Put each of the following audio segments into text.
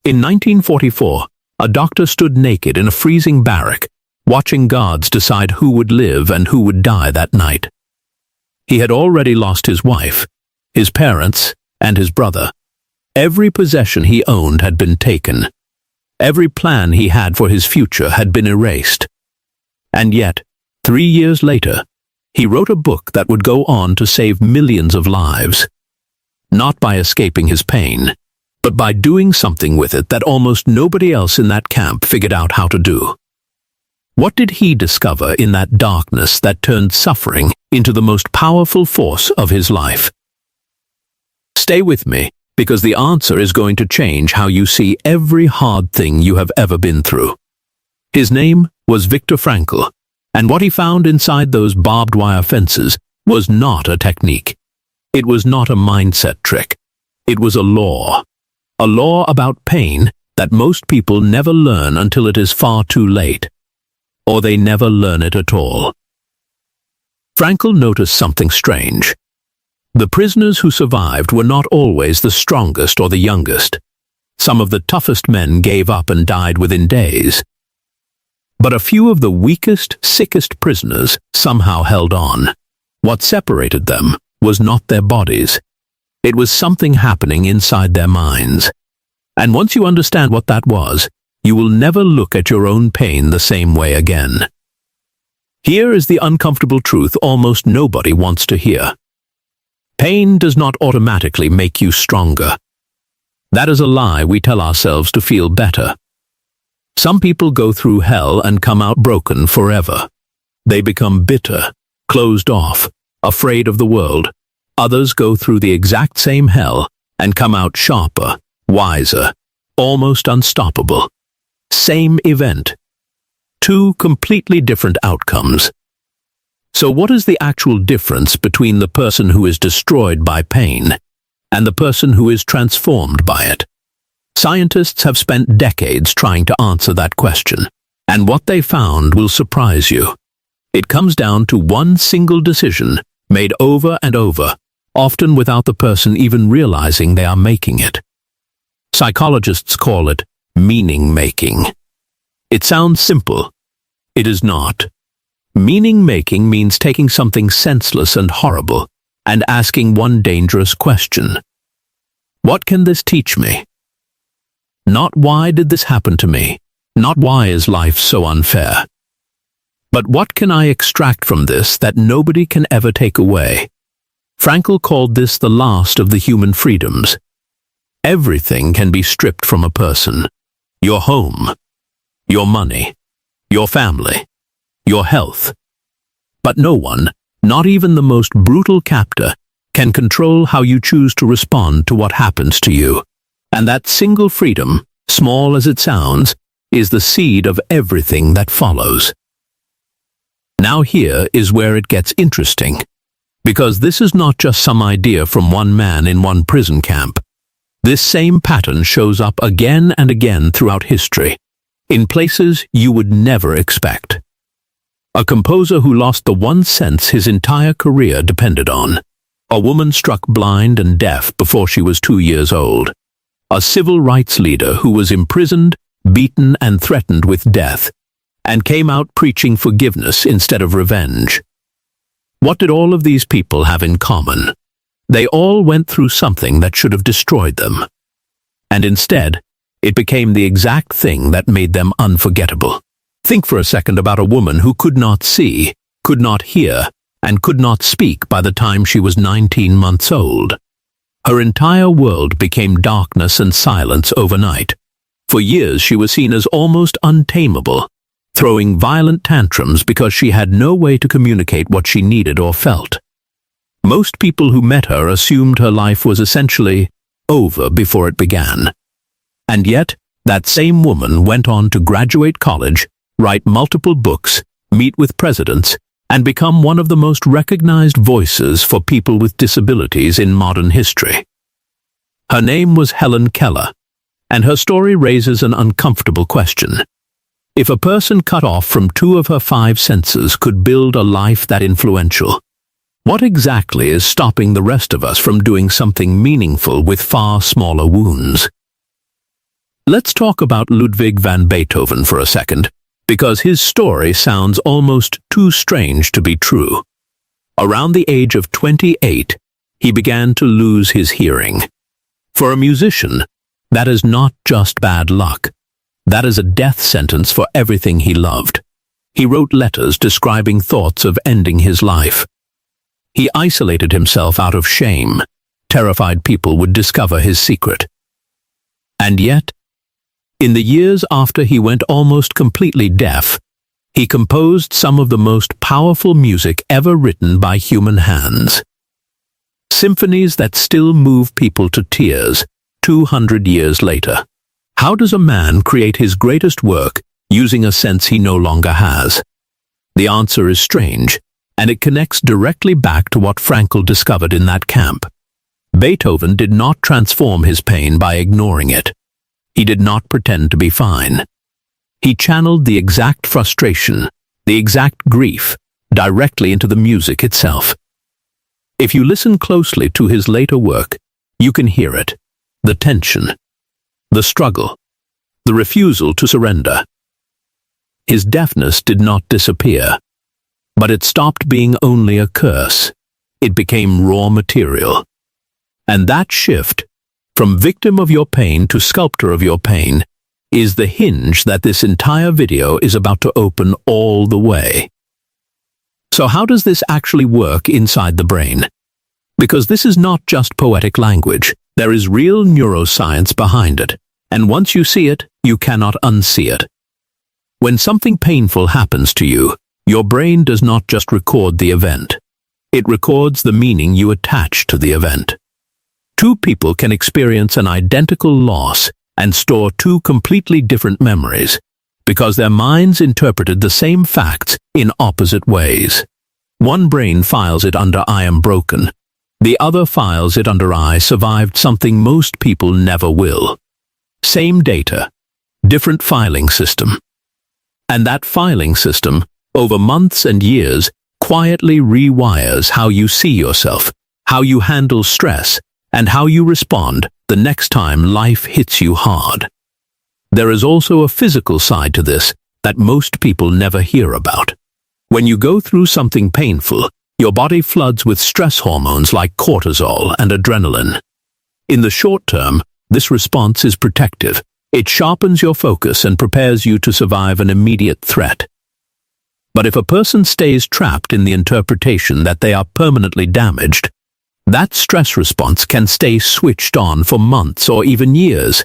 In 1944, a doctor stood naked in a freezing barrack, watching guards decide who would live and who would die that night. He had already lost his wife, his parents, and his brother. Every possession he owned had been taken. Every plan he had for his future had been erased. And yet, 3 years later, he wrote a book that would go on to save millions of lives. Not by escaping his pain, but by doing something with it that almost nobody else in that camp figured out how to do. What did he discover in that darkness that turned suffering into the most powerful force of his life? Stay with me, because the answer is going to change how you see every hard thing you have ever been through. His name was Viktor Frankl, and what he found inside those barbed wire fences was not a technique. It was not a mindset trick. It was a law about pain that most people never learn until it is far too late, or they never learn it at all. Frankl noticed something strange. The prisoners who survived were not always the strongest or the youngest. Some of the toughest men gave up and died within days. But a few of the weakest, sickest prisoners somehow held on. What separated them was not their bodies. It was something happening inside their minds. And once you understand what that was, you will never look at your own pain the same way again. Here is the uncomfortable truth almost nobody wants to hear. Pain does not automatically make you stronger. That is a lie we tell ourselves to feel better. Some people go through hell and come out broken forever. They become bitter, closed off, afraid of the world. Others go through the exact same hell and come out sharper, wiser, almost unstoppable. Same event. Two completely different outcomes. So what is the actual difference between the person who is destroyed by pain and the person who is transformed by it? Scientists have spent decades trying to answer that question, and what they found will surprise you. It comes down to one single decision made over and over, often without the person even realizing they are making it. Psychologists call it meaning-making. It sounds simple. It is not. Meaning-making means taking something senseless and horrible and asking one dangerous question. What can this teach me? Not why did this happen to me? Not why is life so unfair? But what can I extract from this that nobody can ever take away? Frankl called this the last of the human freedoms. Everything can be stripped from a person. Your home, your money, your family, your health. But no one, not even the most brutal captor, can control how you choose to respond to what happens to you. And that single freedom, small as it sounds, is the seed of everything that follows. Now here is where it gets interesting, because this is not just some idea from one man in one prison camp. This same pattern shows up again and again throughout history, in places you would never expect. A composer who lost the one sense his entire career depended on. A woman struck blind and deaf before she was 2 years old. A civil rights leader who was imprisoned, beaten, and threatened with death, and came out preaching forgiveness instead of revenge. What did all of these people have in common? They all went through something that should have destroyed them. And instead, it became the exact thing that made them unforgettable. Think for a second about a woman who could not see, could not hear, and could not speak by the time she was 19 months old. Her entire world became darkness and silence overnight. For years she was seen as almost untamable, throwing violent tantrums because she had no way to communicate what she needed or felt. Most people who met her assumed her life was essentially over before it began. And yet, that same woman went on to graduate college, write multiple books, meet with presidents, and become one of the most recognized voices for people with disabilities in modern history. Her name was Helen Keller, and her story raises an uncomfortable question. If a person cut off from 2 of her 5 senses could build a life that influential, what exactly is stopping the rest of us from doing something meaningful with far smaller wounds? Let's talk about Ludwig van Beethoven for a second, because his story sounds almost too strange to be true. Around the age of 28, he began to lose his hearing. For a musician, that is not just bad luck. That is a death sentence for everything he loved. He wrote letters describing thoughts of ending his life. He isolated himself out of shame, terrified people would discover his secret. And yet, in the years after he went almost completely deaf, he composed some of the most powerful music ever written by human hands. Symphonies that still move people to tears 200 years later. How does a man create his greatest work using a sense he no longer has? The answer is strange, and it connects directly back to what Frankl discovered in that camp. Beethoven did not transform his pain by ignoring it. He did not pretend to be fine. He channeled the exact frustration, the exact grief, directly into the music itself. If you listen closely to his later work, you can hear it. The tension, the struggle, the refusal to surrender. His deafness did not disappear, but it stopped being only a curse. It became raw material. And that shift, from victim of your pain to sculptor of your pain, is the hinge that this entire video is about to open all the way. So how does this actually work inside the brain? Because this is not just poetic language. There is real neuroscience behind it, and once you see it, you cannot unsee it. When something painful happens to you, your brain does not just record the event. It records the meaning you attach to the event. Two people can experience an identical loss and store two completely different memories, because their minds interpreted the same facts in opposite ways. One brain files it under "I am broken." The other files it under "I survived something most people never will." Same data, different filing system. And that filing system, over months and years, quietly rewires how you see yourself, how you handle stress, and how you respond the next time life hits you hard. There is also a physical side to this that most people never hear about. When you go through something painful, your body floods with stress hormones like cortisol and adrenaline. In the short term, this response is protective. It sharpens your focus and prepares you to survive an immediate threat. But if a person stays trapped in the interpretation that they are permanently damaged, that stress response can stay switched on for months or even years,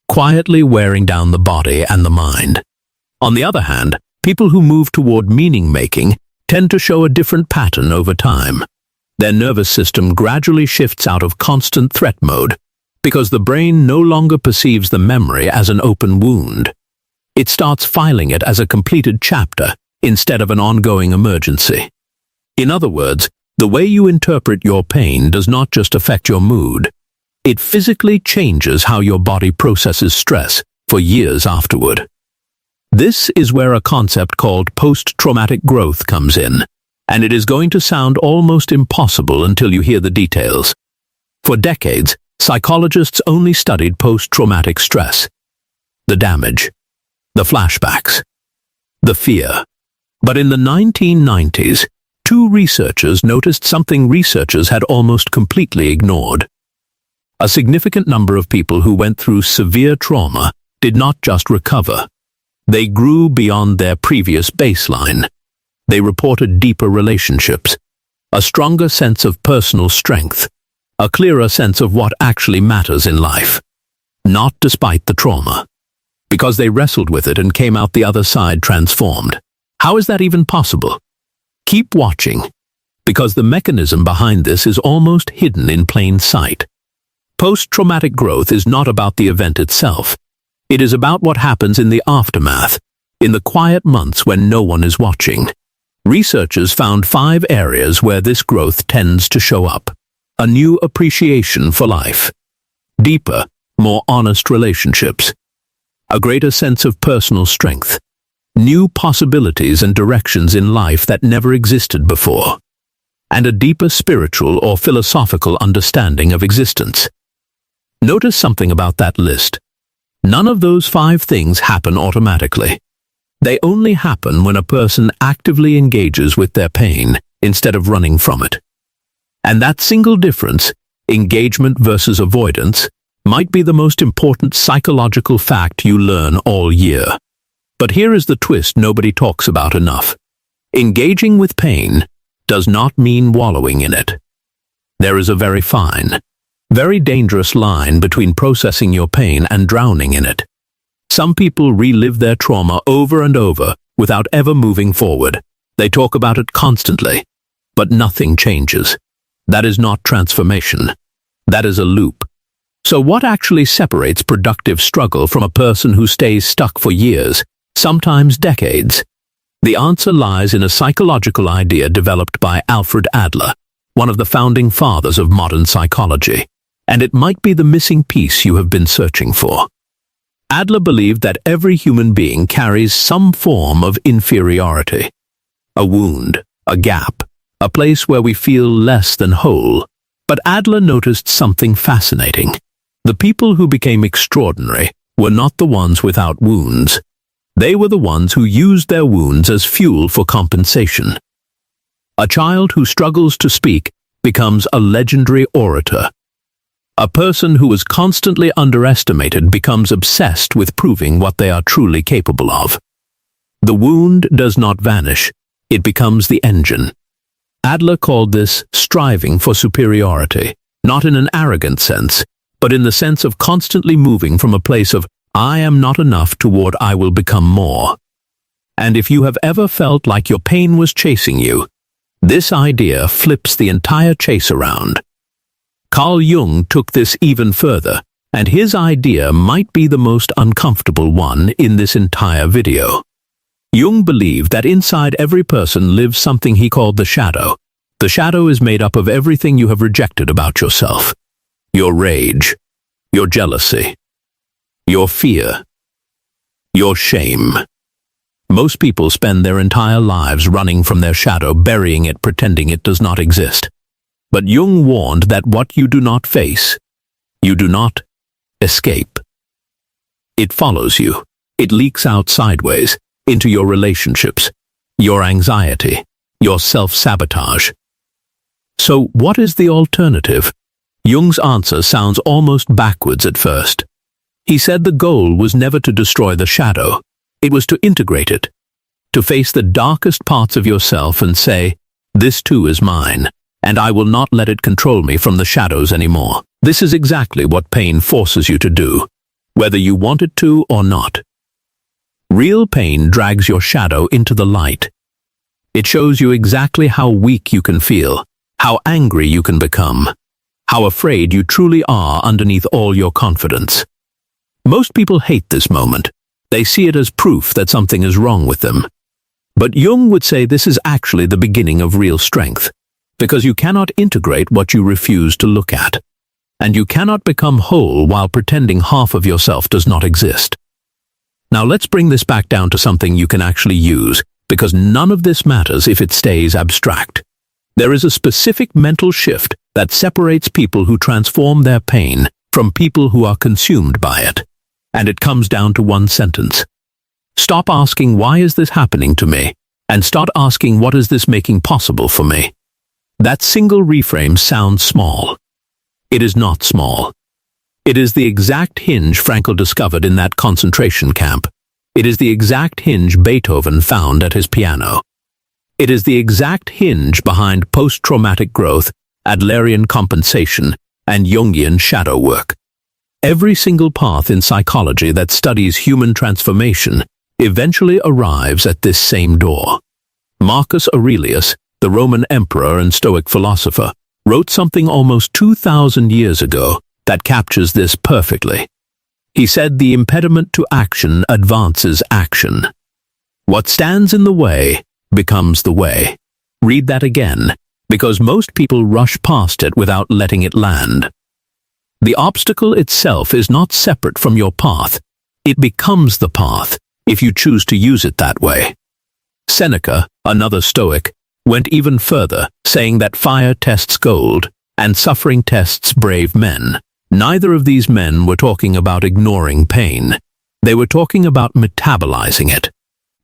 quietly wearing down the body and the mind. On the other hand, people who move toward meaning-making tend to show a different pattern over time. Their nervous system gradually shifts out of constant threat mode because the brain no longer perceives the memory as an open wound. It starts filing it as a completed chapter instead of an ongoing emergency. In other words, the way you interpret your pain does not just affect your mood. It physically changes how your body processes stress for years afterward. This is where a concept called post-traumatic growth comes in, and it is going to sound almost impossible until you hear the details. For decades, psychologists only studied post-traumatic stress, the damage, the flashbacks, the fear. But in the 1990s, two researchers noticed something researchers had almost completely ignored. A significant number of people who went through severe trauma did not just recover. They grew beyond their previous baseline. They reported deeper relationships, a stronger sense of personal strength, a clearer sense of what actually matters in life. Not despite the trauma, because they wrestled with it and came out the other side transformed. How is that even possible? Keep watching, because the mechanism behind this is almost hidden in plain sight. Post-traumatic growth is not about the event itself. It is about what happens in the aftermath, in the quiet months when no one is watching. Researchers found 5 areas where this growth tends to show up. A new appreciation for life. Deeper, more honest relationships. A greater sense of personal strength. New possibilities and directions in life that never existed before. And a deeper spiritual or philosophical understanding of existence. Notice something about that list. None of those 5 things happen automatically. They only happen when a person actively engages with their pain instead of running from it. And that single difference, engagement versus avoidance, might be the most important psychological fact you learn all year. But here is the twist nobody talks about enough. Engaging with pain does not mean wallowing in it. There is a very fine, very dangerous line between processing your pain and drowning in it. Some people relive their trauma over and over without ever moving forward. They talk about it constantly, but nothing changes. That is not transformation. That is a loop. So what actually separates productive struggle from a person who stays stuck for years, sometimes decades? The answer lies in a psychological idea developed by Alfred Adler, one of the founding fathers of modern psychology, and it might be the missing piece you have been searching for. Adler believed that every human being carries some form of inferiority. A wound, a gap, a place where we feel less than whole. But Adler noticed something fascinating. The people who became extraordinary were not the ones without wounds. They were the ones who used their wounds as fuel for compensation. A child who struggles to speak becomes a legendary orator. A person who is constantly underestimated becomes obsessed with proving what they are truly capable of. The wound does not vanish, it becomes the engine. Adler called this striving for superiority, not in an arrogant sense, but in the sense of constantly moving from a place of I am not enough toward I will become more. And if you have ever felt like your pain was chasing you, this idea flips the entire chase around. Carl Jung took this even further, and his idea might be the most uncomfortable one in this entire video. Jung believed that inside every person lives something he called the shadow. The shadow is made up of everything you have rejected about yourself. Your rage, your jealousy, your fear, your shame. Most people spend their entire lives running from their shadow, burying it, pretending it does not exist. But Jung warned that what you do not face, you do not escape. It follows you. It leaks out sideways into your relationships, your anxiety, your self-sabotage. So what is the alternative? Jung's answer sounds almost backwards at first. He said the goal was never to destroy the shadow. It was to integrate it, to face the darkest parts of yourself and say, this too is mine, and I will not let it control me from the shadows anymore. This is exactly what pain forces you to do, whether you want it to or not. Real pain drags your shadow into the light. It shows you exactly how weak you can feel, how angry you can become, how afraid you truly are underneath all your confidence. Most people hate this moment. They see it as proof that something is wrong with them. But Jung would say this is actually the beginning of real strength, because you cannot integrate what you refuse to look at. And you cannot become whole while pretending half of yourself does not exist. Now let's bring this back down to something you can actually use, because none of this matters if it stays abstract. There is a specific mental shift that separates people who transform their pain from people who are consumed by it. And it comes down to one sentence. Stop asking, why is this happening to me? And start asking, what is this making possible for me? That single reframe sounds small. It is not small. It is the exact hinge Frankl discovered in that concentration camp. It is the exact hinge Beethoven found at his piano. It is the exact hinge behind post-traumatic growth, Adlerian compensation, and Jungian shadow work. Every single path in psychology that studies human transformation eventually arrives at this same door. Marcus Aurelius, the Roman emperor and Stoic philosopher, wrote something almost 2,000 years ago that captures this perfectly. He said the impediment to action advances action. What stands in the way becomes the way. Read that again, because most people rush past it without letting it land. The obstacle itself is not separate from your path. It becomes the path if you choose to use it that way. Seneca, another Stoic, went even further, saying that fire tests gold and suffering tests brave men. Neither of these men were talking about ignoring pain. They were talking about metabolizing it,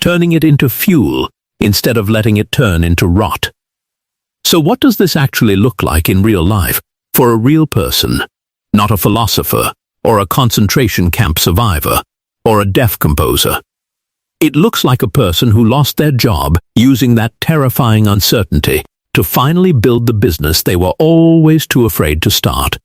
turning it into fuel instead of letting it turn into rot. So what does this actually look like in real life for a real person, not a philosopher or a concentration camp survivor or a deaf composer? It looks like a person who lost their job using that terrifying uncertainty to finally build the business they were always too afraid to start.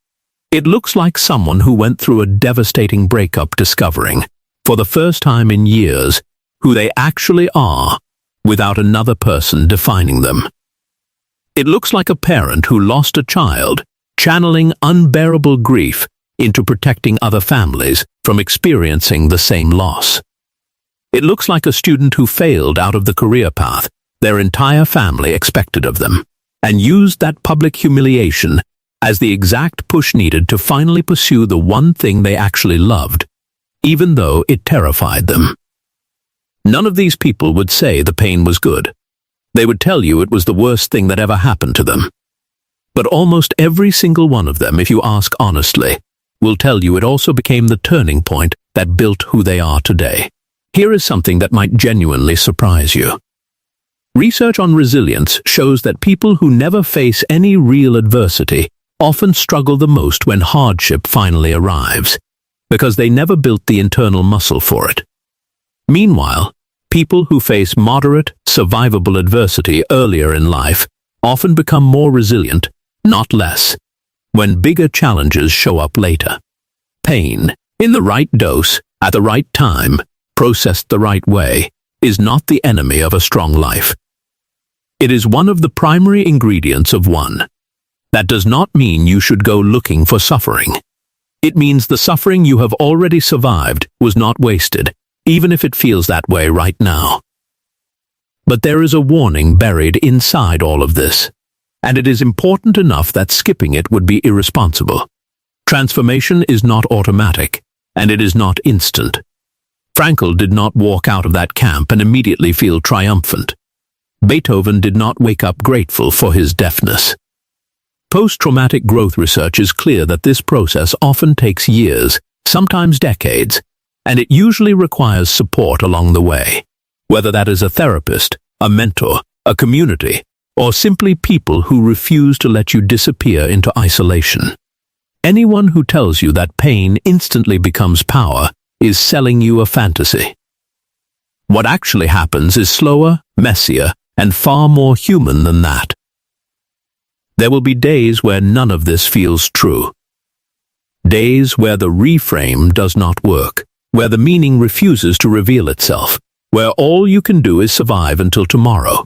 It looks like someone who went through a devastating breakup discovering, for the first time in years, who they actually are without another person defining them. It looks like a parent who lost a child, channeling unbearable grief into protecting other families from experiencing the same loss. It looks like a student who failed out of the career path their entire family expected of them, and used that public humiliation as the exact push needed to finally pursue the one thing they actually loved, even though it terrified them. None of these people would say the pain was good. They would tell you it was the worst thing that ever happened to them. But almost every single one of them, if you ask honestly, will tell you it also became the turning point that built who they are today. Here is something that might genuinely surprise you. Research on resilience shows that people who never face any real adversity often struggle the most when hardship finally arrives, because they never built the internal muscle for it. Meanwhile, people who face moderate, survivable adversity earlier in life often become more resilient, not less, when bigger challenges show up later. Pain, in the right dose, at the right time, processed the right way, is not the enemy of a strong life. It is one of the primary ingredients of one. That does not mean you should go looking for suffering. It means the suffering you have already survived was not wasted, even if it feels that way right now. But there is a warning buried inside all of this, and it is important enough that skipping it would be irresponsible. Transformation is not automatic, and it is not instant. Frankl did not walk out of that camp and immediately feel triumphant. Beethoven did not wake up grateful for his deafness. Post-traumatic growth research is clear that this process often takes years, sometimes decades, and it usually requires support along the way, whether that is a therapist, a mentor, a community, or simply people who refuse to let you disappear into isolation. Anyone who tells you that pain instantly becomes power is selling you a fantasy. What actually happens is slower, messier, and far more human than that. There will be days where none of this feels true. Days where the reframe does not work, where the meaning refuses to reveal itself, where all you can do is survive until tomorrow.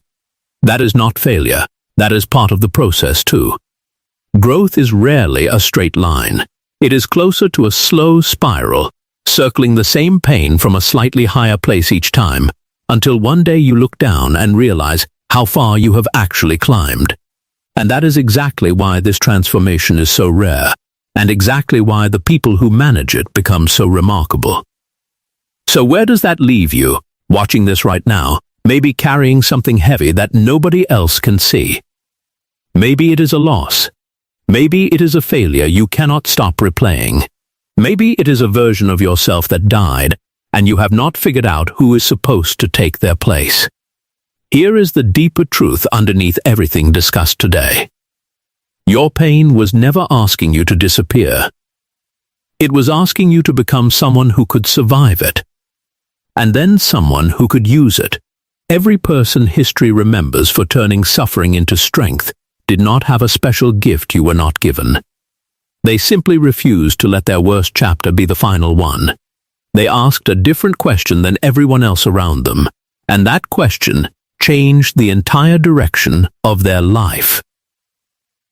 That is not failure. That is part of the process too. Growth is rarely a straight line. It is closer to a slow spiral, circling the same pain from a slightly higher place each time, until one day you look down and realize how far you have actually climbed. And that is exactly why this transformation is so rare, and exactly why the people who manage it become so remarkable. So where does that leave you, watching this right now, maybe carrying something heavy that nobody else can see? Maybe it is a loss. Maybe it is a failure you cannot stop replaying. Maybe it is a version of yourself that died, and you have not figured out who is supposed to take their place. Here is the deeper truth underneath everything discussed today. Your pain was never asking you to disappear. It was asking you to become someone who could survive it, and then someone who could use it. Every person history remembers for turning suffering into strength did not have a special gift you were not given. They simply refused to let their worst chapter be the final one. They asked a different question than everyone else around them, and that question changed the entire direction of their life.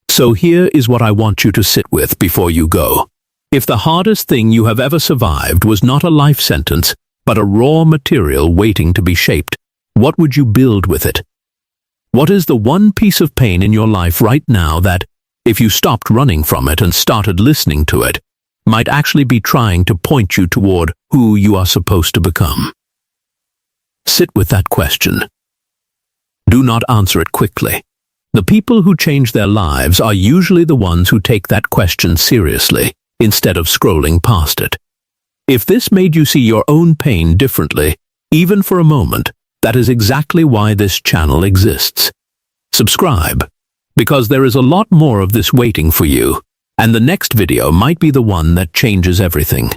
So here is what I want you to sit with before you go. If the hardest thing you have ever survived was not a life sentence, but a raw material waiting to be shaped, what would you build with it? What is the one piece of pain in your life right now that, if you stopped running from it and started listening to it, might actually be trying to point you toward who you are supposed to become? Sit with that question. Do not answer it quickly. The people who change their lives are usually the ones who take that question seriously, instead of scrolling past it. If this made you see your own pain differently, even for a moment, that is exactly why this channel exists. Subscribe, because there is a lot more of this waiting for you, and the next video might be the one that changes everything.